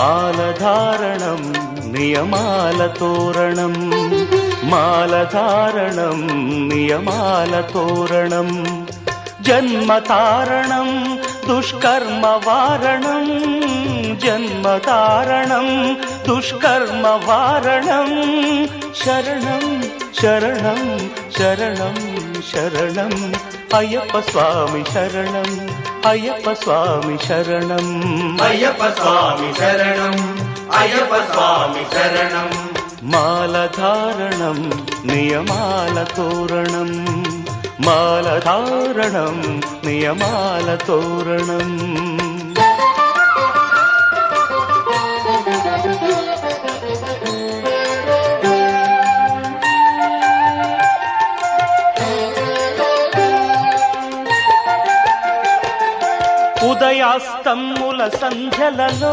మాలధారణం నియమాల తోరణం మాలధారణం నియమాల తోరణం జన్మతారణం దుష్కర్మ వారణం జన్మతారణం దుష్కర్మ వారణం శరణం శరణం శరణం శరణం అయ్యప్ప స్వామి శరణం అయ్యప్ప స్వామి శరణం అయ్యప్ప స్వామి శరణం అయ్యప్ప స్వామి శరణం మాలధారణం నియమాల తోరణం మాలధారణం నియమాల తోరణం ఉదయాస్తముల సంధ్యలలో